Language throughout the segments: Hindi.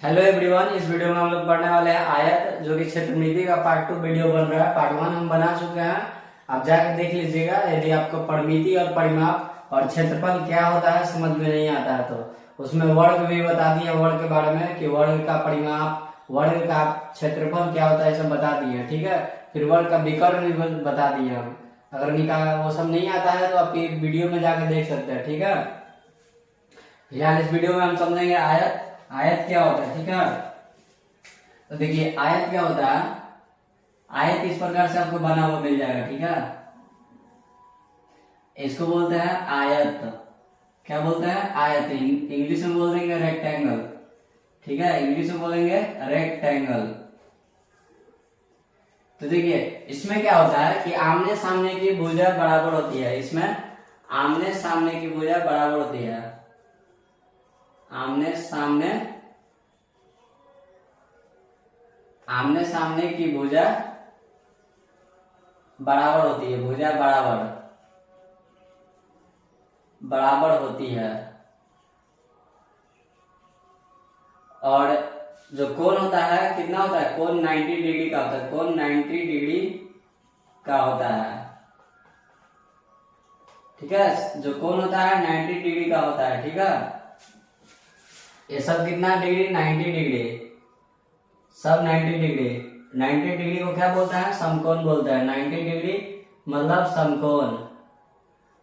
हेलो एवरीवन, इस वीडियो में हम लोग पढ़ने वाले हैं आयत, जो कि क्षेत्रमिति का पार्ट 2 वीडियो बन रहा है। पार्ट 1 हम बना चुके हैं, आप जाकर देख लीजिएगा। यदि आपको परिमिति और परिमाप और क्षेत्रफल क्या होता है समझ में नहीं आता है तो उसमें वर्ग भी बता दिए, वर्ग के बारे में कि वर्ग का परिमाप, वर्ग का क्षेत्रफल क्या होता है सब बता दिए। ठीक है, फिर वर्ग का विकर्ण भी बता दिए हम। अगर निकाल वो सब नहीं आता है तो आप वीडियो में जाकर देख सकते हैं। ठीक है, फिलहाल इस वीडियो में हम समझेंगे आयत। आयत क्या होता है, ठीक है। तो देखिए आयत क्या होता है। आयत इस प्रकार से आपको बना हुआ मिल जाएगा, ठीक है। इसको बोलते हैं आयत। क्या बोलते हैं? आयत। इंग्लिश में बोल देंगे रेक्टेंगल, ठीक है। इंग्लिश में बोलेंगे रेक्टेंगल। तो देखिए इसमें क्या होता है कि आमने सामने की भुजा बराबर होती है। इसमें आमने सामने की भुजा बराबर होती है। आमने सामने की भुजा बराबर होती है। भुजा बराबर होती है। और जो कोण होता है कितना होता है? कोण 90 डिग्री का होता है। कोण 90 डिग्री का होता है, ठीक है। जो कोण होता है 90 डिग्री का होता है, ठीक है। ये सब कितना डिग्री? 90 डिग्री, सब 90 डिग्री। 90 डिग्री को क्या बोलता है? समकोण बोलता है। 90 डिग्री मतलब समकोण।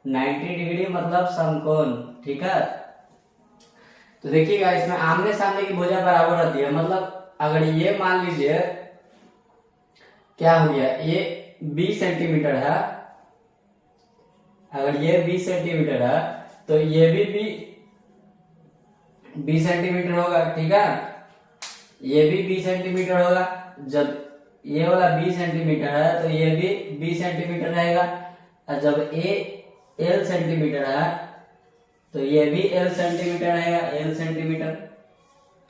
90 डिग्री मतलब समकोण, ठीक है। तो देखिएगा इसमें आमने सामने की भुजा बराबर होती है। मतलब अगर ये मान लीजिए क्या हो गया, ये 20 सेंटीमीटर है। अगर ये 20 सेंटीमीटर है तो ये भी 20 सेंटीमीटर होगा, ठीक है। ये भी 20 सेंटीमीटर होगा। जब ये वाला 20 सेंटीमीटर है तो ये भी 20 सेंटीमीटर रहेगा। और जब ये L सेंटीमीटर है तो ये भी L सेंटीमीटर रहेगा, L सेंटीमीटर,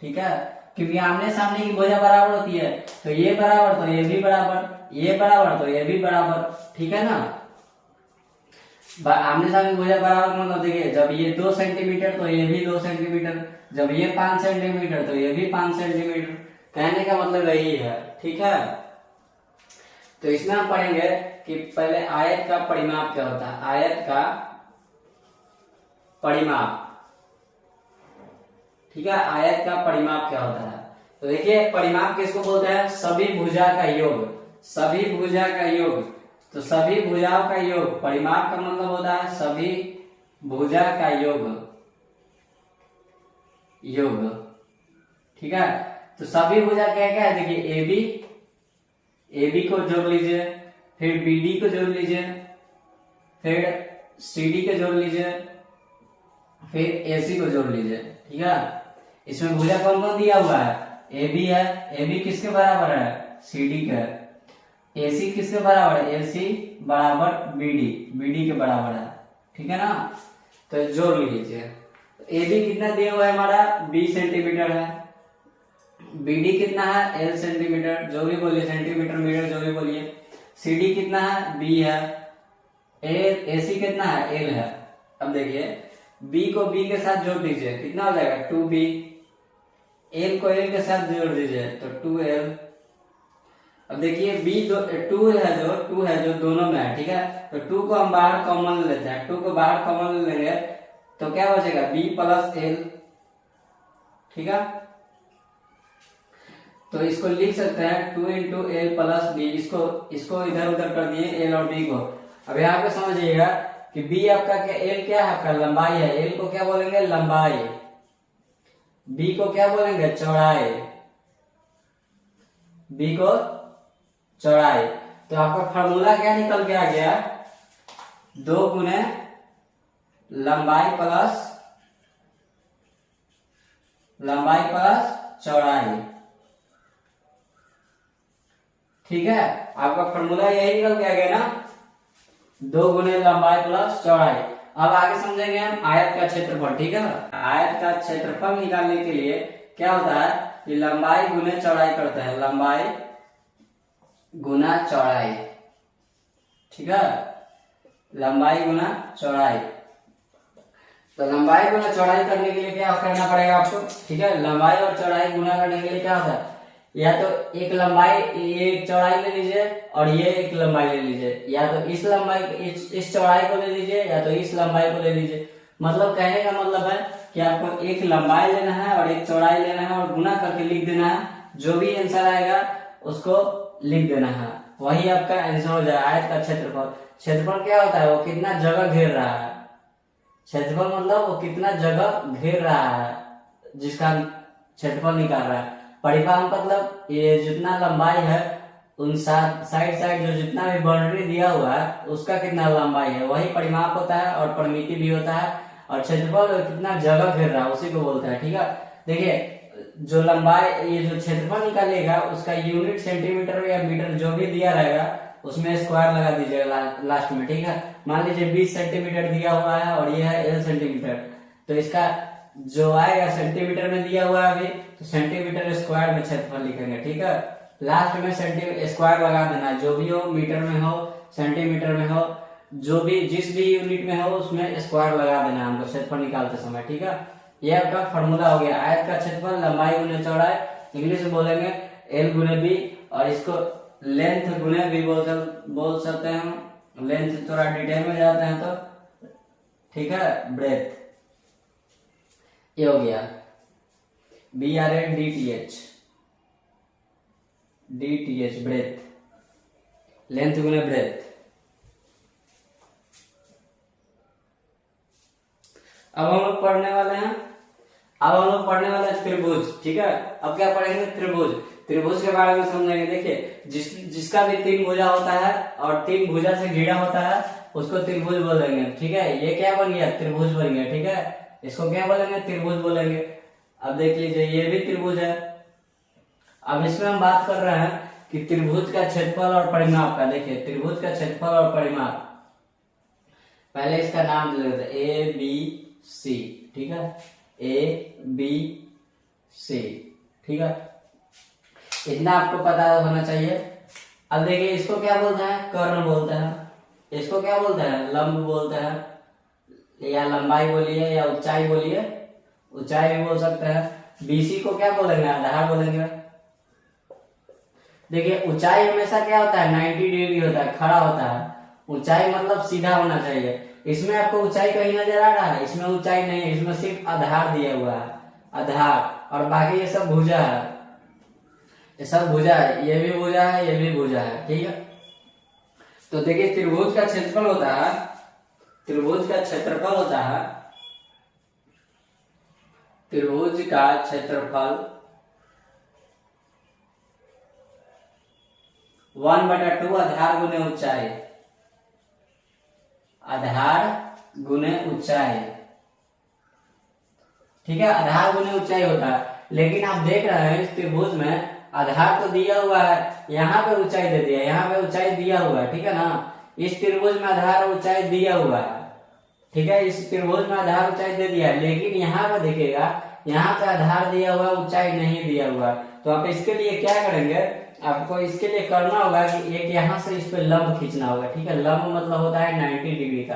ठीक है। क्योंकि आमने सामने की भुजा बराबर होती है, तो ये बराबर तो ये भी बराबर, ये बराबर तो ये भी बराबर, ठीक है ना। आमने सामने भुजा बराबर मतलब देखिए जब ये 2 सेंटीमीटर तो ये भी 2 सेंटीमीटर, जब ये 5 सेंटीमीटर तो ये भी 5 सेंटीमीटर। कहने का मतलब यही है, ठीक है। तो इसमें हम पढ़ेंगे कि पहले आयत का परिमाप क्या होता है। आयत का परिमाप, ठीक है। आयत का परिमाप क्या होता है? तो देखिए परिमाप किसको बोलते हैं? सभी भुजा का योग। सभी भुजा का योग। तो सभी भुजाओं का योग, परिमाप का मतलब होता है सभी भुजा का योग, ठीक है। तो सभी भुजा क्या क्या है? देखिए AB को जोड़ लीजिए, फिर BD को जोड़ लीजिए, फिर CD को जोड़ लीजिए, फिर AC को जोड़ लीजिए, ठीक है। इसमें भुजा कौन कौन दिया हुआ है? AB है। AB किसके बराबर है? CD का। AC किसके बराबर है? AC बराबर BD के बराबर है, ठीक है ना। तो जोड़ लीजिए। AB कितना दिया हुआ है हमारा? 20 सेंटीमीटर है। BD कितना है? L सेंटीमीटर, जो भी बोलिए, सेंटीमीटर मीटर जो भी बोलिए। CD कितना है? B है। AC कितना है? L है। अब देखिए B को B के साथ जोड़ दीजिए, कितना हो जाएगा? 2B। L को L के साथ जोड़ दीजिए तो 2L। अब देखिए टू है जो दोनों में है, ठीक है। तो 2 को हम बाहर कॉमन लेते हैं। 2 को बाहर कॉमन लेंगे तो क्या बचेगा? B प्लस L, ठीक है। तो इसको लिख सकते हैं 2 इंटू L प्लस B। इसको इधर उधर कर दिए L और B को। अब यहाँ पे समझिएगा कि B आपका क्या, L क्या है? आपका लंबाई है। L को क्या बोलेंगे? लंबाई। B को क्या बोलेंगे? चौड़ाई। B को चौड़ाई। तो आपका फार्मूला क्या निकल के आ गया? 2 गुने लंबाई प्लस चौड़ाई, ठीक है। आपका फार्मूला यही निकल के आ गया ना, 2 गुने लंबाई प्लस चौड़ाई। अब आगे समझेंगे हम आयत का क्षेत्रफल, ठीक है। आयत का क्षेत्रफल निकालने के लिए क्या होता है कि लंबाई गुने चौड़ाई करते हैं। लंबाई गुना चौड़ाई, ठीक है। लंबाई गुना चौड़ाई। तो लंबाई गुना चौड़ाई करने के लिए क्या करना पड़ेगा आपको, ठीक है। लंबाई और चौड़ाई गुना करने के लिए क्या होता है, या तो एक लंबाई ये चौड़ाई ले लीजिए और ये एक लंबाई ले लीजिए, या तो इस लंबाई इस चौड़ाई को ले लीजिए या तो इस लंबाई को ले लीजिए। मतलब कहने का मतलब है कि आपको एक लंबाई लेना है और एक चौड़ाई लेना है और गुना करके लिख देना है, जो भी आंसर आएगा उसको लिख देना है, वही आपका आंसर हो जाएगा। आयत का क्षेत्रफल, क्षेत्रफल क्या होता है, वो कितना जगह घेर रहा है। क्षेत्रफल मतलब वो कितना जगह घेर रहा है जिसका क्षेत्रफल निकाल रहा है। परिमाप मतलब ये जितना लंबाई है उन साइड साइड जो जितना भी बाउंड्री दिया हुआ है उसका कितना लंबाई है, वही परिमाप होता है और परिमिति भी होता है। और क्षेत्रफल कितना जगह घेर रहा है उसी को बोलते हैं, ठीक है। देखिए जो लंबाई ये जो क्षेत्रफल निकालेगा उसका यूनिट सेंटीमीटर या मीटर जो भी दिया रहेगा उसमें स्क्वायर लगा दीजिएगा लास्ट में, ठीक है। मान लीजिए 20 सेंटीमीटर दिया हुआ है और ये है L सेंटीमीटर, तो इसका जो आएगा सेंटीमीटर में दिया हुआ है अभी, तो सेंटीमीटर स्क्वायर में क्षेत्रफल लिखेंगे, ठीक है। लास्ट में सेंटीमीटर स्क्वायर लगा देना है, जो भी हो, मीटर में हो, सेंटीमीटर में हो, जो भी जिस भी यूनिट में हो उसमें स्क्वायर लगा देना है हमको क्षेत्रफल निकालते समय, ठीक है। ये आपका फॉर्मूला हो गया। आयत का क्षेत्रफल लंबाई गुने चौड़ाई, इंग्लिश में बोलेंगे L गुने B, और इसको लेंथ गुने भी बोल सकते हैं हम। लेंथ थोड़ा डिटेल में जाते हैं तो, ठीक है, ब्रेथ, ये हो गया BREDTH, DTH ब्रेथ, लेंथ गुने ब्रेथ। अब हम लोग पढ़ने वाले हैं त्रिभुज, ठीक है। अब क्या पढ़ेंगे, त्रिभुज। त्रिभुज के बारे में समझेंगे। देखिए जिसका भी तीन भुजा होता है और तीन भुजा से घिरा होता है उसको त्रिभुज बोलेंगे, ठीक है। ये क्या बन गया, त्रिभुज बन गया, ठीक है। इसको क्या बोलेंगे, त्रिभुज बोलेंगे। अब देख लीजिए ये भी त्रिभुज है। अब इसमें हम बात कर रहे हैं कि त्रिभुज का क्षेत्रफल और परिमाप का। देखिए त्रिभुज का क्षेत्रफल और परिमाप, पहले इसका नाम दे देते ABC, ठीक है, ABC, ठीक है। इतना आपको पता होना चाहिए। अब देखिए इसको क्या बोलते हैं, कर्ण बोलते हैं। इसको क्या बोलते हैं, लंब बोलते हैं, या लंबाई बोलिए या ऊंचाई बोलिए, ऊंचाई भी बोल सकते हैं। BC को क्या बोलेंगे, आधार बोलेंगे। देखिए ऊंचाई हमेशा क्या होता है, 90 डिग्री होता है, खड़ा होता है। ऊंचाई मतलब सीधा होना चाहिए। इसमें आपको ऊंचाई कहीं नजर आ रहा है, इसमें ऊंचाई नहीं है, इसमें सिर्फ आधार दिया हुआ है, आधार, और बाकी ये सब भुजा है, ये सब भुजा है, ये भी भुजा है, ये भी भुजा है, ठीक है। तो देखिए त्रिभुज का क्षेत्रफल होता है, त्रिभुज का क्षेत्रफल होता है, त्रिभुज का क्षेत्रफल 1/2 आधार गुने ऊंचाई, आधार गुने ऊंचाई, ठीक है। आधार गुने ऊंचाई होता है, लेकिन आप देख रहे हैं इस त्रिभुज में आधार तो दिया हुआ है, यहाँ पे ऊंचाई दे दिया, यहाँ पे ऊंचाई दिया हुआ है, ठीक है ना। इस त्रिभुज में आधार ऊंचाई दिया हुआ है, ठीक है। इस त्रिभुज में आधार ऊंचाई दे दिया है, लेकिन यहाँ पे देखिएगा यहाँ पे आधार दिया हुआ, ऊंचाई नहीं दिया हुआ। तो आप इसके लिए क्या करेंगे, आपको इसके लिए करना होगा कि एक यहाँ से इस पे लंब खींचना होगा, ठीक है। लंब मतलब होता है 90 डिग्री का,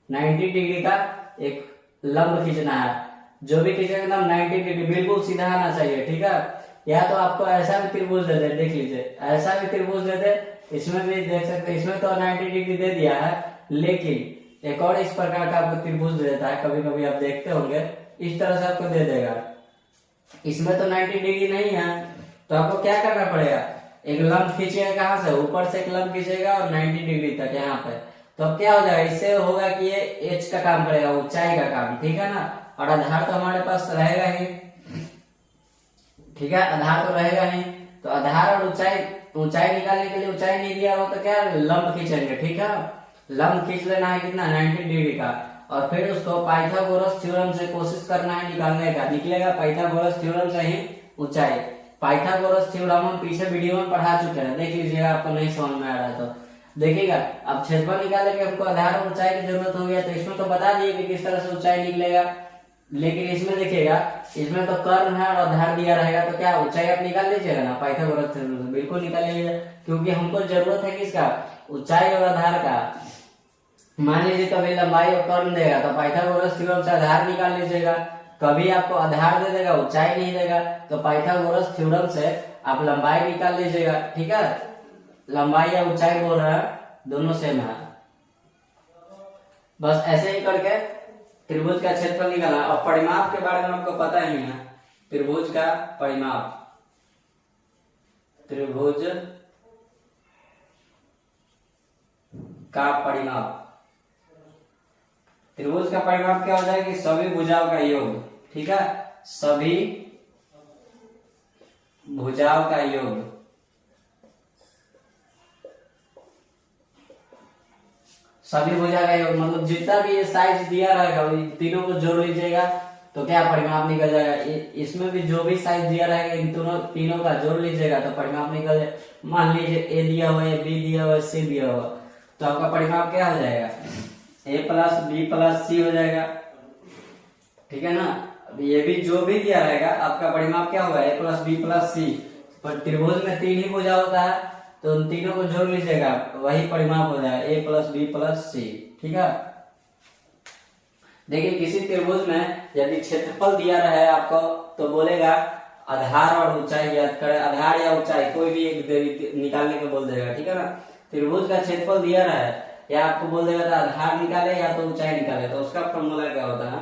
90 डिग्री का एक लंब खींचना है। जो भी खींचेगा एकदम 90 डिग्री बिल्कुल सीधा आना चाहिए, ठीक है। या तो आपको ऐसा भी त्रिभुज दे दे, देख लीजिए ऐसा भी त्रिभुज दे दे, इसमें भी देख सकते हैं। इसमें तो 90 डिग्री दे दिया है, लेकिन एक और इस प्रकार का आपको त्रिभुज दे देता है, कभी कभी आप देखते होंगे, इस तरह से आपको दे देगा। इसमें तो 90 डिग्री नहीं है, तो आपको क्या करना पड़ेगा, एक लंब खींचेगा, कहां से, ऊपर से एक लंब खींचेगा और 90 डिग्री तक यहाँ पे। तो अब क्या हो जाएगा, इससे होगा कि ये h का काम करेगा, ऊंचाई का काम, ठीक है ना। और आधार तो हमारे पास रहेगा ही, ठीक है, आधार तो रहेगा ही। तो आधार और ऊंचाई निकालने के लिए ऊंचाई नहीं दिया हो तो क्या लंब खींचेंगे, ठीक है। लंब खींच लेना है कितना, 90 डिग्री का, और फिर उसको पाइथागोरस थ्योरम से कोशिश करना है निकालने का। निकलेगा पाइथागोरस थ्योरम से ही ऊंचाई। पाइथागोरस थ्योरम हम पीछे वीडियो में पढ़ा चुके हैं, देख लीजिएगा, आपको नहीं समझ में आ रहा है तो देखिएगा। अब क्षेत्रफल निकालने के हमको आधार और ऊंचाई की जरूरत हो गया, तो इसमें तो बता दिए कि किस तरह से ऊंचाई निकलेगा, लेकिन इसमें देखिएगा, इसमें तो कर्ण है और आधार दिया रहेगा, तो क्या ऊंचाई आप निकाल लीजिएगा ना पाइथागोरस थ्योरम से, बिल्कुल निकाल लीजिएगा, क्योंकि हमको जरूरत है किसका, ऊंचाई और आधार का। मान लीजिए कभी लंबाई और कर्ण देगा तो पाइथागोरस थ्योरम से आधार निकाल लीजिएगा। कभी आपको आधार दे देगा, ऊंचाई नहीं देगा, तो पाइथागोरस थ्योरम से आप लंबाई निकाल लीजिएगा। ठीक है, लंबाई या ऊंचाई बोल रहा है, दोनों सेम है। बस ऐसे ही करके त्रिभुज का क्षेत्रफल निकालना। और परिमाप के बारे में आपको पता ही है, त्रिभुज का परिमाप, त्रिभुज का परिमाप, त्रिभुज का परिमाप क्या होता है कि सभी भुजाओं का योग। ठीक है, सभी भुजाओं का योग, सभी भुजा का योग मतलब जितना भी ये साइज दिया रहेगा तीनों को जोड़ लीजिएगा तो क्या परिमाप निकल जाएगा। इसमें भी जो भी साइज दिया रहेगा इन तीनों का जोड़ लीजिएगा तो परिमाप निकल जाएगा। मान लीजिए ए दिया हुआ है, बी दिया हुआ है, सी दिया हुआ, तो आपका परिमाप क्या हो जाएगा, ए प्लस बी प्लस सी हो जाएगा। ठीक है ना, अब ये भी जो भी दिया रहेगा आपका परिमाप क्या होगा, ए प्लस बी प्लस सी। पर त्रिभुज में तीन ही भुजा होता है तो उन तीनों को जोड़ लीजिएगा, वही परिमाप हो जाएगा, ए प्लस बी प्लस सी। ठीक है, देखिए किसी त्रिभुज में यदि क्षेत्रफल दिया रहे आपको तो बोलेगा आधार और ऊंचाई ज्ञात करें। आधार या ऊंचाई कोई भी एक निकालने को बोल देगा। ठीक है ना, त्रिभुज का क्षेत्रफल दिया रहा है या आपको बोल देगा था आधार निकाले या तो ऊंचाई निकाले, तो उसका फॉर्मूला क्या होता है,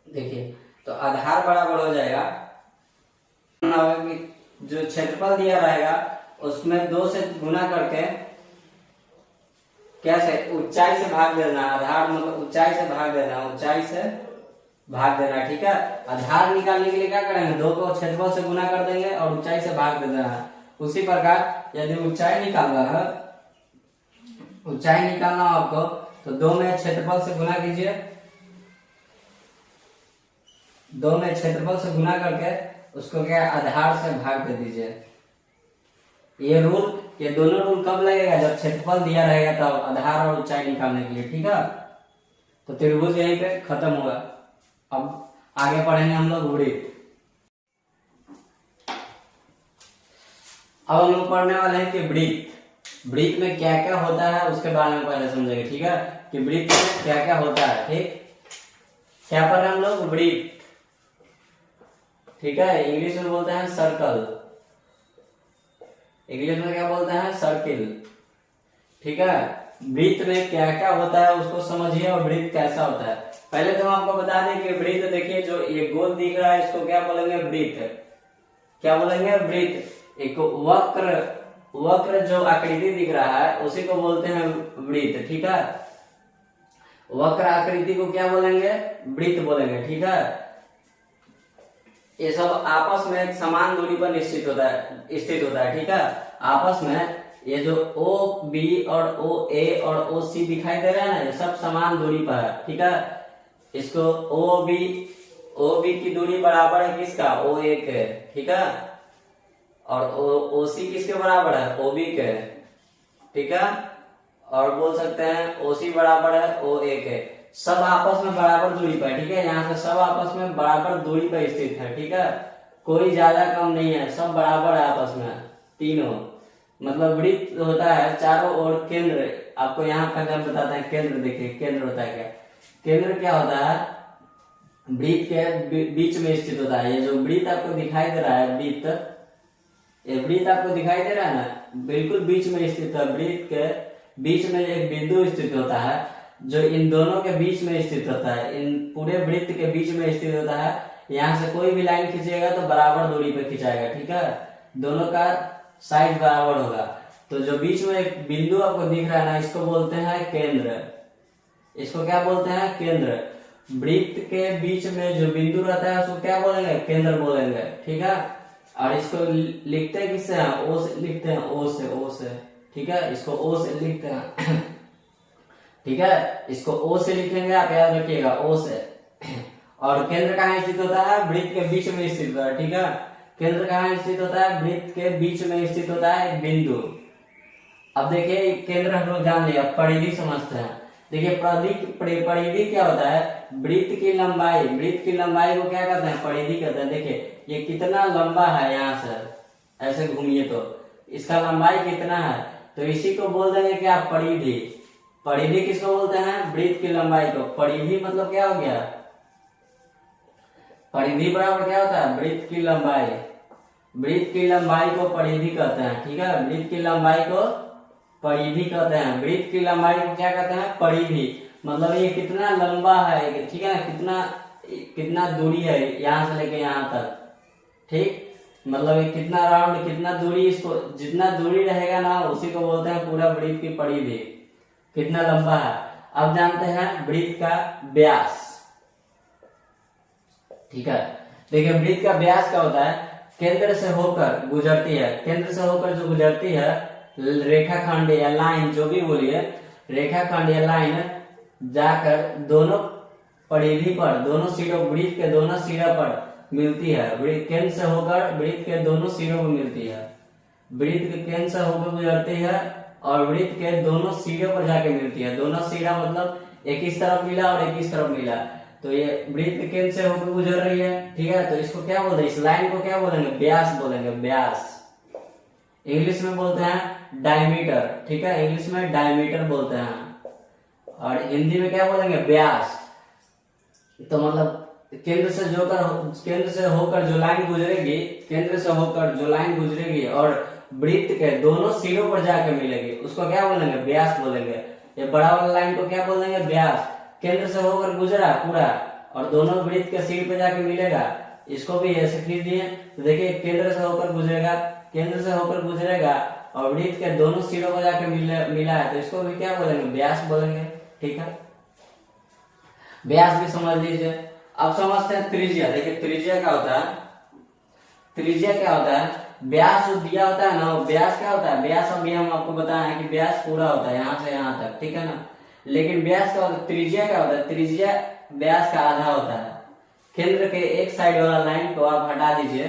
देखिए तो आधार बराबर हो जाएगा कि जो क्षेत्रफल दिया रहेगा उसमें 2 से गुना करके कैसे ऊंचाई से भाग देना। आधार मतलब ऊंचाई से भाग देना, ऊंचाई से भाग देना। ठीक है, आधार निकालने के लिए क्या करेंगे, 2 को क्षेत्रफल से गुना कर देंगे और ऊंचाई से भाग दे देना है। उसी प्रकार यदि ऊंचाई निकालना है, ऊंचाई निकालना हो आपको तो 2 में क्षेत्रफल से गुना कीजिए, 2 में क्षेत्रफल से गुना करके उसको क्या आधार से भाग दे दीजिए। ये रूल, ये दोनों रूल कब लगेगा, जब क्षेत्रफल दिया रहेगा तब आधार और ऊंचाई निकालने के लिए। ठीक है, तो त्रिभुज यहीं पे खत्म हुआ। अब आगे पढ़ेंगे हम लोग वृत्त। अब हम लोग पढ़ने वाले हैं कि वृत्त, वृत्त में क्या क्या होता है उसके बारे में पहले समझेंगे। ठीक है, कि वृत्त में क्या क्या होता है। ठीक, क्या पढ़ रहे हैं हम लोग, वृत्त। ठीक है, इंग्लिश में बोलते हैं सर्कल, इंग्लिश में क्या बोलते हैं, सर्किल। ठीक है, वृत्त में क्या क्या होता है उसको समझिए और वृत्त कैसा होता है। पहले तो हम आपको बता दें कि वृत्त, देखिए जो ये गोल दिख रहा है इसको क्या बोलेंगे, वृत्त। क्या बोलेंगे, वृत्त। एक वक्र, वक्र जो आकृति दिख रहा है उसी को बोलते हैं वृत्त। ठीक है, वक्र आकृति को क्या बोलेंगे, वृत्त बोलेंगे। ठीक है, ये सब आपस में एक समान दूरी पर स्थित होता है। ठीक है, आपस में ये जो ओ बी और ओ ए और ओ सी दिखाई दे रहा है ना, ये सब समान दूरी पर है। ठीक है, इसको ओ बी की दूरी बराबर है किसका, ओ ए के। ठीक है, और ओ सी किसके बराबर है, ओ बी के। ठीक है, और बोल सकते हैं ओ सी बराबर है ओ ए के। सब आपस में बराबर दूरी पर। ठीक है, यहाँ से सब आपस में बराबर दूरी पर स्थित है। ठीक है, कोई ज्यादा कम नहीं है, सब बराबर है आपस में तीनों। मतलब वृत्त होता है चारों ओर केंद्र। आपको यहाँ पर हम बताते हैं केंद्र। देखिए केंद्र होता है क्या, केंद्र क्या होता है, वृत्त के बीच में स्थित होता है। ये जो वृत्त आपको दिखाई दे रहा है, वृत्त, ये वृत्त आपको दिखाई दे रहा है ना, बिल्कुल बीच में स्थित है। वृत्त के बीच में एक बिंदु स्थित होता है जो इन दोनों के बीच में स्थित होता है, इन पूरे वृत्त के बीच में स्थित होता है। यहाँ से कोई भी लाइन खींचेगा तो बराबर दूरी पे खिंचाएगा। ठीक है, दोनों का साइज बराबर होगा। तो जो बीच में एक बिंदु आपको दिख रहा है ना, इसको बोलते हैं केंद्र। इसको क्या बोलते हैं, केंद्र। वृत्त के बीच में जो बिंदु रहता है उसको क्या बोलेंगे, केंद्र बोलेंगे। ठीक है, और इसको लिखते किससे हैं, ओ से लिखते हैं, ओ से। ठीक है, इसको ओ से लिखते हैं। ठीक है, इसको ओ से लिखेंगे, आप याद रखिएगा, ओ से। और केंद्र कहाँ स्थित होता है, वृत्त के बीच में स्थित होता है। ठीक है, केंद्र कहाँ स्थित होता है, वृत्त के बीच में स्थित होता है एक बिंदु। अब देखिए केंद्र हम लोग जान लिया, परिधि समझते हैं। देखिए परिधि क्या होता है, वृत्त की लंबाई, वृत्त की लंबाई को क्या कहते हैं, परिधि कहते हैं। देखिए ये कितना लंबा है, यहाँ से ऐसे घूमिए तो इसका लंबाई कितना है, तो इसी को बोल देंगे क्या, परिधि। परिधि किसको बोलते हैं? वृत्त की लंबाई को। परिधि मतलब क्या हो गया? परिधि बराबर क्या होता है? वृत्त की लंबाई। वृत्त की लंबाई को परिधि कहते हैं, ठीक है। वृत्त की लंबाई को परिधि कहते हैं। वृत्त की लंबाई को क्या कहते हैं? परिधि। मतलब ये कितना लंबा है, ठीक है ना, कितना कितना दूरी है यहाँ से लेके यहाँ तक, ठीक। मतलब ये कितना राउंड, कितना दूरी, इसको जितना दूरी रहेगा ना उसी को बोलते हैं पूरा वृत्त की परिधि, कितना लंबा है। अब जानते हैं वृत्त का व्यास, ठीक है। देखिए वृत्त का व्यास क्या होता है? केंद्र से होकर गुजरती है, केंद्र से होकर जो गुजरती है रेखाखंड या लाइन, जो भी बोलिए, रेखाखंड या लाइन जाकर दोनों परिधि पर, दोनों सिरों, वृत्त के दोनों सिरों पर मिलती है। केंद्र से होकर वृत्त के दोनों सिरों पर मिलती है। वृत्त के केंद्र से होकर गुजरती है और वृत्त के दोनों सिरों पर जाके मिलती है। दोनों सिरा मतलब एक इस तरफ मिला और एक इस तरफ मिला, तो ये वृत्त केंद्र से होकर गुजर रही है, ठीक है। तो इसको क्या बोलते हैं? इस लाइन को क्या बोलेंगे? व्यास बोलेंगे, व्यास। इंग्लिश में बोलते हैं डायमीटर, ठीक है, इंग्लिश में डायमीटर बोलते हैं, और हिंदी में क्या बोलेंगे? व्यास। तो मतलब केंद्र से होकर जो लाइन गुजरेगी, केंद्र से होकर जो लाइन गुजरेगी और वृत्त के दोनों सिरों पर जाकर मिलेगी, उसको क्या बोलेंगे? व्यास बोलेंगे। ये बड़ा वाला लाइन को क्या बोलेंगे? व्यास। केंद्र से होकर गुजरा पूरा और दोनों वृत्त के सिर पे जाके मिलेगा, इसको भी ऐसे खींच दिए। तो देखिए केंद्र से होकर गुजरेगा, केंद्र से होकर गुजरेगा और वृत्त के दोनों सिरों पर जाके मिला है, तो इसको भी क्या बोलेंगे? व्यास बोलेंगे, ठीक है। व्यास भी समझ लीजिए। अब समझते हैं त्रिज्या। देखिए त्रिज्या क्या होता है? त्रिज्या क्या होता है? व्यास जो दिया होता है ना, व्यास क्या होता है? व्यास अभी हम आपको बताए हैं कि व्यास पूरा होता है यहाँ से यहाँ तक, ठीक है ना। लेकिन व्यास क्या होता है? त्रिज्या क्या होता है? त्रिज्या व्यास का आधा होता है। केंद्र के एक साइड वाला लाइन को आप हटा दीजिए।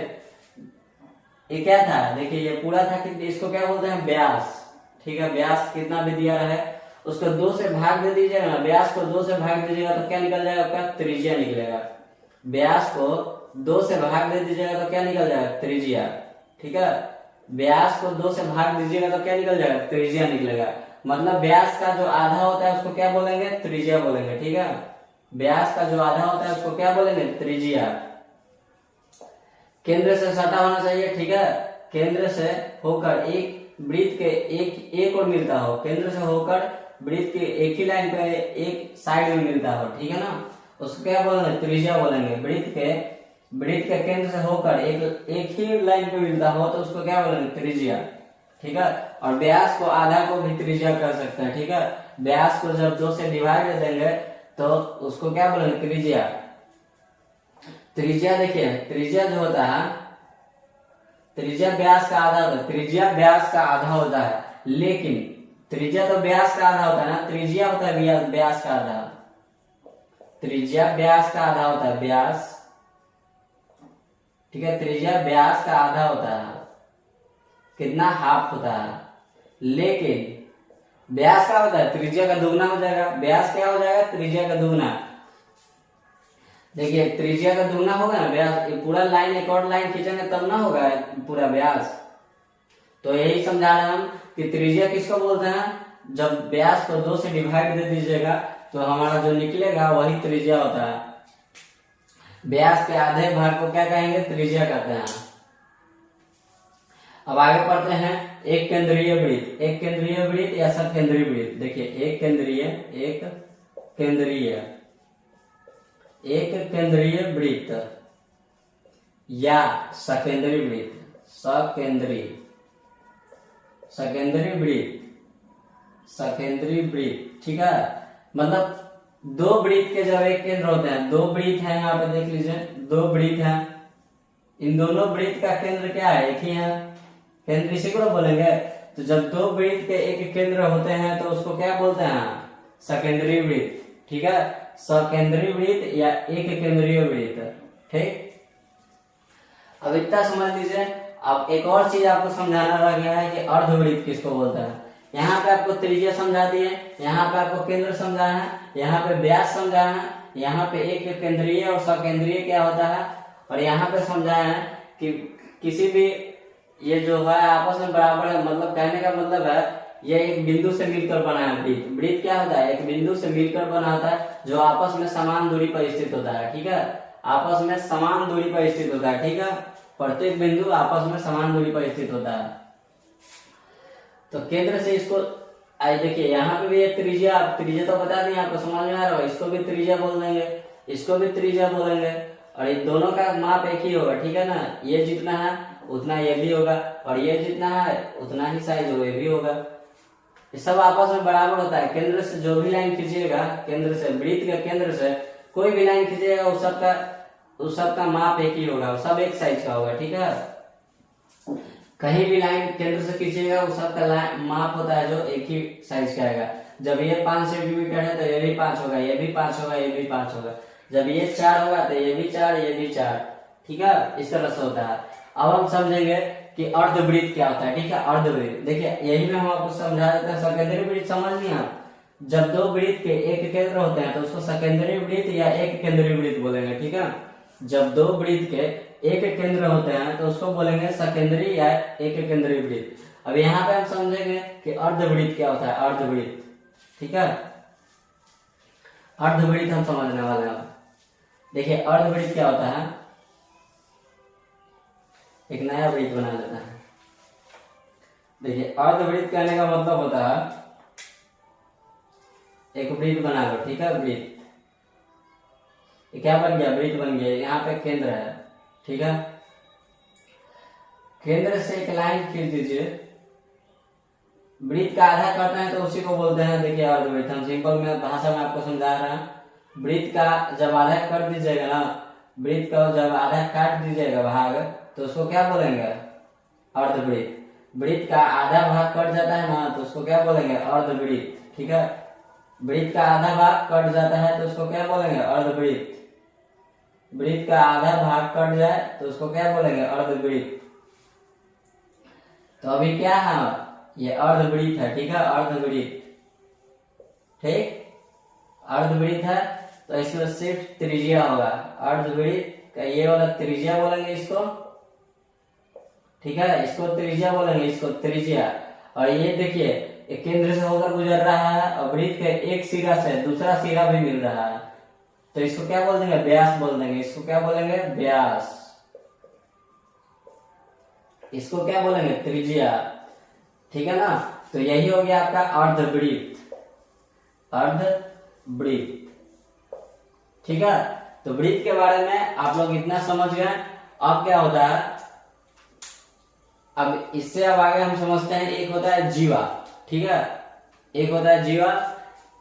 ये क्या था? देखिए ये पूरा था कि इसको क्या बोलते हैं? व्यास, ठीक है। व्यास कितना भी दिया रहे उसको 2 से भाग दे दीजिएगा ना, व्यास को 2 से भाग दीजिएगा तो क्या निकल जाएगा? आपका त्रिज्या निकलेगा। व्यास को 2 से भाग दे दीजिएगा तो क्या निकल जाएगा? त्रिज्या, ठीक है। व्यास को 2 से भाग दीजिएगा तो क्या निकल जाएगा? त्रिज्या निकलेगा। मतलब व्यास का जो आधा होता है उसको क्या बोलेंगे? त्रिज्या बोलेंगे, ठीक है। व्यास का जो आधा होता है उसको क्या बोलेंगे? त्रिज्या। केंद्र से सटा होना चाहिए, ठीक है। केंद्र से होकर एक वृत्त के एक और मिलता हो, केंद्र से होकर वृत्त के एक ही लाइन पे एक साइड में मिलता हो, ठीक है ना, उसको क्या बोलेंगे? त्रिज्या बोलेंगे। वृत्त के केंद्र से होकर एक ही लाइन पे मिलता हो तो उसको क्या बोलेंगे? त्रिज्या, ठीक है। और व्यास को आधा को भी त्रिज्या कर सकते हैं, ठीक है। व्यास को जब 2 से डिवाइड देंगे तो उसको क्या बोलेंगे? त्रिज्या। त्रिज्या देखिए, त्रिज्या जो होता है, त्रिज्या व्यास का आधा होता है, त्रिज्या व्यास का आधा होता है, लेकिन त्रिज्या तो व्यास का आधा होता है ना, त्रिज्या होता है व्यास का आधा, त्रिज्या व्यास का आधा होता है, व्यास, ठीक है। त्रिज्या व्यास का आधा होता है, कितना? हाफ होता है। लेकिन व्यास क्या होता है? त्रिज्या का दुगना हो जाएगा। व्यास क्या हो जाएगा? त्रिज्या का दुगना। देखिए त्रिज्या का दुगना होगा ना व्यास, पूरा लाइन एक और लाइन खींचेंगे तब ना होगा पूरा व्यास। तो यही समझा रहे हम कि त्रिज्या किसको बोलते हैं? जब व्यास को 2 से डिवाइड दे दीजिएगा तो हमारा जो निकलेगा वही त्रिज्या होता है। व्यास के आधे भाग को क्या कहेंगे? त्रिज्या कहते हैं। अब आगे पढ़ते हैं एक केंद्रीय वृत्त। एक केंद्रीय वृत्त या सकेंद्रीय वृत्त। देखिए एक केंद्रीय वृत्त या सकेंद्रीय वृत्त, सकेंद्रीय वृत्त, ठीक है। मतलब 2 वृत्त के जब एक केंद्र होते हैं, 2 वृत्त है, यहाँ पे देख लीजिए 2 वृत्त है, इन दोनों वृत्त का केंद्र क्या है? एक ही है, केंद्र इसी को बोलेंगे। तो जब 2 वृत्त के एक केंद्र होते हैं तो उसको क्या बोलते हैं? सकेंद्रीय वृत्त, ठीक है। सकेंद्रीय वृत्त या एक केंद्रीय वृत्त, ठीक। अब इतना समझ लीजिए। अब एक और चीज आपको समझाना रह गया है कि अर्धवृत्त किसको बोलता है। यहाँ पे आपको त्रिज्या समझा दी है, यहाँ पे आपको केंद्र समझा है, यहाँ पे व्यास समझा है, यहाँ पे एक केंद्रीय और सकेंद्रीय क्या होता है, और यहाँ पे समझाया है कि किसी भी ये जो है आपस में बराबर है। मतलब कहने का मतलब है ये एक बिंदु से मिलकर बना है वृत्त। वृत्त क्या होता है? एक बिंदु से मिलकर बना होता है जो आपस में समान दूरी पर स्थित होता है, ठीक है, आपस में समान दूरी पर स्थित होता है, ठीक है, प्रत्येक बिंदु आपस में समान दूरी पर स्थित होता है। तो केंद्र से इसको आई देखिए, यहाँ पे भी एक त्रिज्या, त्रिज्या तो बता दें आपको, समझ में आ रहा है, इसको भी त्रिज्या बोल देंगे, इसको भी त्रिज्या बोलेंगे, और ये दोनों का माप एक ही होगा, ठीक है ना, ये जितना है उतना ये भी होगा, और ये जितना है उतना ही साइज होगा, ये भी होगा, ये सब आपस में बराबर होता है। केंद्र से जो भी लाइन खींचिएगा, केंद्र से वृत्त के केंद्र से कोई भी लाइन खींचिएगा, उस सब का माप एक ही होगा, सब एक साइज का होगा, ठीक है। कहीं भी लाइन केंद्र से खींचिएगा, उस सब का माप होता है जो एक ही साइज का आएगा। जब ये 5 सेंटीमीटर है तो ये भी 5 होगा, ये भी 5 होगा, ये भी 5 होगा। जब ये 4 होगा तो ये भी 4, ये भी 4, ठीक है, इस तरह से होता है। अब हम समझेंगे कि अर्धवृत्त क्या होता है, ठीक है। अर्धवृत्त देखिए, यही में हम आपको समझा देते हैं। सकेंद्री वृत्त समझ नहीं आप, जब दो वृत्त के एक केंद्र होते हैं तो उसको सकेंद्री वृत्त या एक केंद्रीय वृत्त बोलेंगे, ठीक है। जब दो वृत्त के एक केंद्र होते हैं तो उसको बोलेंगे सकेंद्री या एक केंद्रीय वृत्त। अब यहाँ पे हम समझेंगे कि अर्धवृत्त क्या होता है, अर्धवृत्त, ठीक है। अर्धवृत्त हम समझने वाले हैं। देखिए अर्धवृत्त क्या होता है, एक नया वृत्त बना लेता है। देखिए अर्धवृत्त कहने का मतलब होता है एक वृत्त बना लो, ठीक है, वृत्त, ये क्या बन गया, वृत्त बन गया। यहाँ पे केंद्र है, ठीक है, केंद्र से एक लाइन खींच दीजिए, वृत्त का आधा करते हैं तो उसी को बोलते हैं, देखिए अर्धवृत्त। हम सिंपल में भाषा में आपको समझा रहे हैं। वृत्त का जब आधा कर दीजिएगा ना, वृत्त का जब आधा काट दीजिएगा भाग, तो उसको क्या बोलेंगे, अर्धवृत्त। वृत्त का आधा भाग कट जाता है ना तो उसको क्या बोलेंगे, अर्धवृत्त, ठीक है। वृत्त का आधा भाग कट जाता है तो उसको क्या बोलेंगे, अर्धवृत्त। वृत्त का आधा भाग कट जाए तो उसको क्या बोलेंगे, अर्धवृत्त। तो अभी क्या है, ये अर्धवृत्त है, ठीक है, अर्धवृत्त, ठीक, अर्धवृत्त है। तो इसमें सिर्फ त्रिज्या होगा, अर्धवृत्त का ये वाला त्रिज्या बोलेंगे इसको, ठीक है, इसको त्रिज्या बोलेंगे, इसको त्रिज्या। और ये देखिए एक केंद्र से होकर गुजर रहा है और वृत्त के एक सिरा से दूसरा सिरा भी मिल रहा है, तो इसको क्या बोल देंगे, व्यास बोल देंगे। इसको क्या बोलेंगे, व्यास। इसको क्या बोलेंगे, त्रिज्या, ठीक है ना। तो यही हो गया आपका अर्धवृत्त, अर्धवृत्त, ठीक है। तो वृत्त के बारे में आप लोग इतना समझ गए। अब क्या होता है, अब इससे अब आगे हम समझते हैं, एक होता है जीवा, ठीक है, एक होता है जीवा।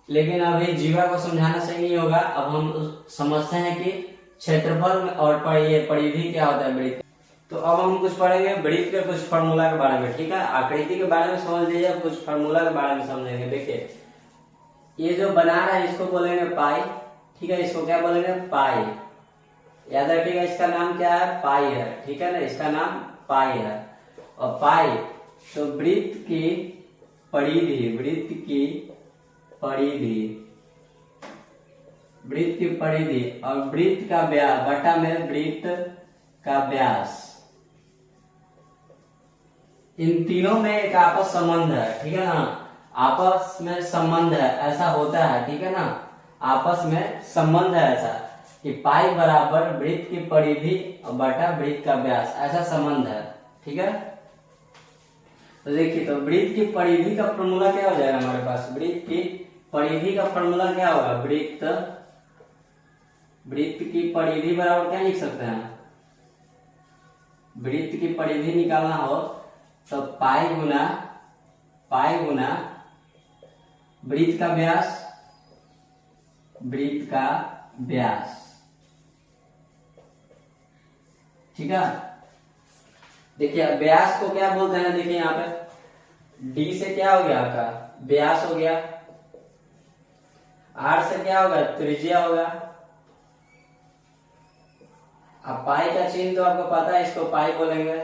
लेकिन अभी जीवा को समझाना सही नहीं होगा। अब हम समझते हैं कि क्षेत्रफल और परिधि क्या होता है वृत्त। तो अब हम कुछ पढ़ेंगे वृत्त के कुछ फार्मूला के बारे में, ठीक है। आकृति के बारे में समझ लीजिए, कुछ फार्मूला के बारे में समझेंगे। देखिए ये जो बना रहा है इसको बोलेंगे पाई, ठीक है, इसको क्या बोलेंगे, पाई। याद रखिएगा इसका नाम क्या है, पाई है, ठीक है ना, इसका नाम पाई है। और पाई तो वृत्त की परिधि, वृत्त की परिधि, वृत्त की परिधि और वृत्त का व्यास बटा में वृत्त का व्यास, इन तीनों में एक आपस संबंध है, ठीक है ना, आपस में संबंध है, ऐसा होता है, ठीक है ना, आपस में संबंध है ऐसा कि पाई बराबर वृत्त की परिधि और बटा वृत्त का व्यास, ऐसा संबंध है, ठीक है। तो देखिए, तो वृत्त की परिधि का फॉर्मूला क्या हो जाएगा हमारे पास, वृत्त की परिधि का फॉर्मूला क्या होगा, वृत्त की परिधि बराबर क्या लिख सकते हैं, वृत्त की परिधि निकालना हो तो पाई गुना वृत्त का व्यास, वृत्त का व्यास, ठीक है। देखिए व्यास को क्या बोलते हैं, देखिए यहाँ पे डी से क्या हो गया आपका व्यास हो गया, आर से क्या होगा, त्रिज्या होगा। अब पाई का चिन्ह तो आपको पता है, इसको पाई बोलेंगे।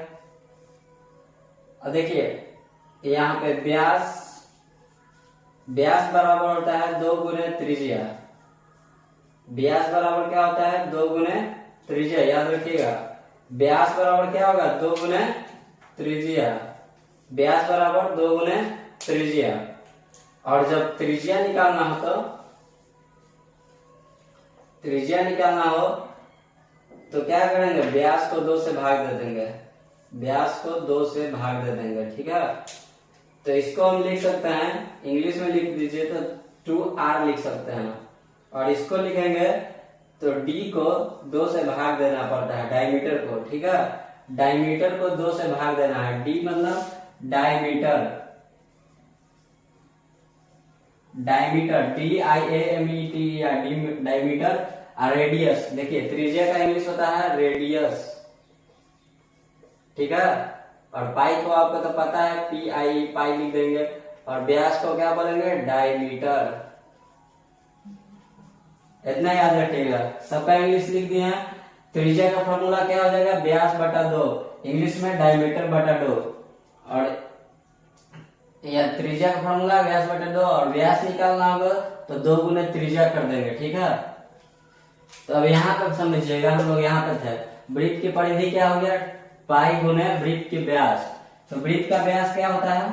और देखिए यहाँ पे व्यास बराबर होता है 2 गुने त्रिज्या, व्यास बराबर क्या होता है, 2 गुने त्रिज्या, याद रखिएगा। व्यास बराबर क्या होगा, 2 गुने त्रिज्या, व्यास बराबर 2 गुने त्रिज्या। और जब त्रिज्या निकालना हो तो त्रिज्या निकालना हो तो क्या करेंगे, व्यास को 2 से भाग दे देंगे, व्यास को 2 से भाग दे देंगे, ठीक है। तो इसको हम लिख सकते हैं, इंग्लिश में लिख दीजिए तो 2r लिख सकते हैं। और इसको लिखेंगे तो d को 2 से भाग देना पड़ता है, डायमीटर को, ठीक है। डायमीटर को 2 से भाग देना है, d मतलब डायमीटर, डायमीटर DIAMET डायमीटर। और रेडियस, देखिए त्रिज्या का इंग्लिश होता है रेडियस, ठीक है। और पाई को आपको तो पता है PI, पाई लिख देंगे। और व्यास को क्या बोलेंगे, डायमीटर। इतना याद रखिएगा, सबका इंग्लिश लिख दिए हैं। त्रिज्या का फॉर्मूला क्या हो जाएगा, व्यास बटा 2, इंग्लिश में डायमीटर बटा 2। और यह त्रिज्या का फॉर्मूला व्यास बटा 2, और व्यास निकालना होगा तो 2 गुने त्रिज्या कर देंगे, ठीक है। तो अब यहाँ तक समझिएगा, हम लोग यहाँ पर थे। वृत्त की परिधि क्या हो गया, पाई गुने वृत्त की व्यास। तो वृत्त का व्यास क्या होता है,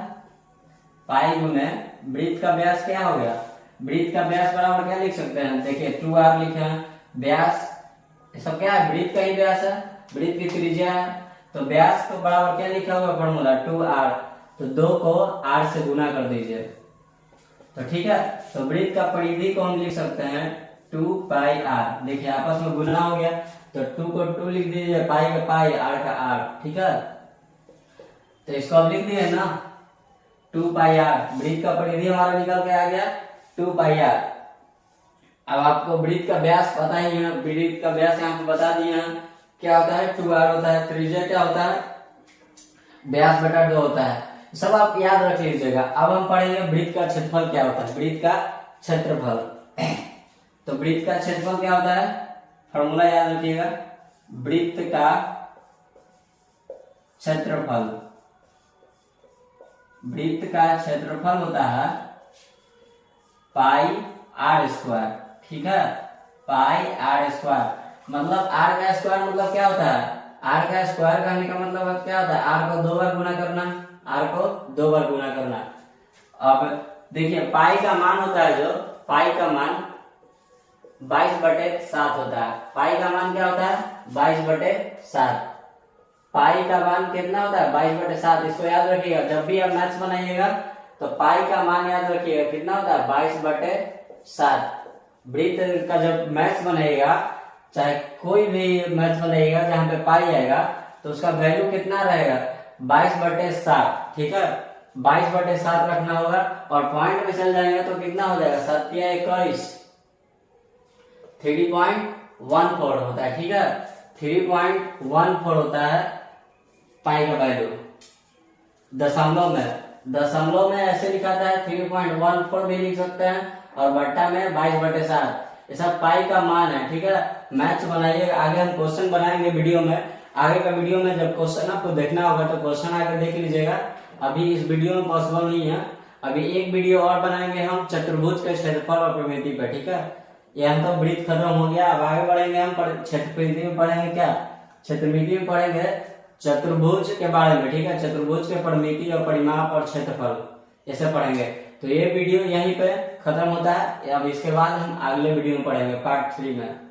पाई गुने वृत्त का व्यास क्या हो गया, वृत्त का व्यास बराबर क्या लिख सकते हैं, देखिए 2r लिखे हैं। व्यास सब क्या है, वृत्त का ही व्यास है, वृत्त की त्रिज्या है। तो व्यास को बराबर क्या लिखा हुआ फॉर्मूला 2r, तो 2 को r से गुना कर दीजिए, तो ठीक है। तो वृत्त का परिधि को हम लिख सकते हैं 2πr, देखिए आपस में गुना हो गया, तो 2 को 2 लिख दीजिए, पाई का पाई, r का r, ठीक है। तो इसको अब लिख दिए ना 2πr, वृत्त का परिधि हमारा निकल के आ गया 2πr। अब आपको वृत्त का व्यास पता ही है, वृत्त का व्यास यहाँ पे बता दिए हैं, क्या होता है 2r होता है। त्रिज्या क्या होता है, व्यास बटा 2 होता है, सब आप याद रख लीजिएगा। अब हम पढ़ेंगे वृत्त का क्षेत्रफल क्या होता है, वृत्त का क्षेत्रफल। तो वृत्त का क्षेत्रफल क्या होता है, फॉर्मूला याद रखिएगा, वृत्त का क्षेत्रफल, वृत्त का क्षेत्रफल होता है पाई r स्क्वायर, ठीक है। पाई r स्क्वायर मतलब r का स्क्वायर मतलब क्या होता है, r का स्क्वायर कहने का मतलब क्या होता है, r को 2 बार गुना करना, r को 2 बार गुना करना। अब देखिए पाई का मान होता है, जो पाई का मान 22/7 होता है। पाई का मान क्या होता है, 22/7। पाई का मान कितना होता है, 22/7। इसको याद रखिएगा, जब भी आप मैथ्स बनाइएगा तो पाई का मान याद रखिएगा कितना होता है, 22/7। वृत्त का जब मैथ्स बनाइएगा, चाहे कोई भी मैथ्स बनाइएगा जहां पे पाई आएगा, तो उसका वैल्यू कितना रहेगा, 22/7, ठीक है। 22/7 रखना होगा, और पॉइंट में चल जाएंगे तो कितना हो जाएगा, 7×21 3.14 होता है, ठीक है। 3.14 होता है पाई का वैल्यू। दशमलव में ऐसे लिखाता है 3.14 भी लिख सकते हैं, और बट्टा में 22/7, ये सब पाई का मान है, ठीक है। मैथ्स बनाइएगा, आगे हम क्वेश्चन बनाएंगे वीडियो में, आगे का वीडियो में जब क्वेश्चन आपको देखना होगा तो क्वेश्चन आगे देख लीजिएगा। अभी इस वीडियो में पॉसिबल नहीं है, अभी एक वीडियो और बनाएंगे हम चतुर्भुज के क्षेत्रफल और परिमिति पे, ठीक है। ये हम तो वृत्त खत्म हो गया, अब आगे बढ़ेंगे हम क्षेत्रमिति में पढ़ेंगे, क्या क्षेत्रमिति में पढ़ेंगे चतुर्भुज के बारे में, ठीक है। चतुर्भुज के परिमिति और परिमाप और क्षेत्रफल ऐसे पढ़ेंगे। तो ये वीडियो यहीं पे खत्म होता है, अब इसके बाद हम अगले वीडियो में पढ़ेंगे पार्ट 3 में।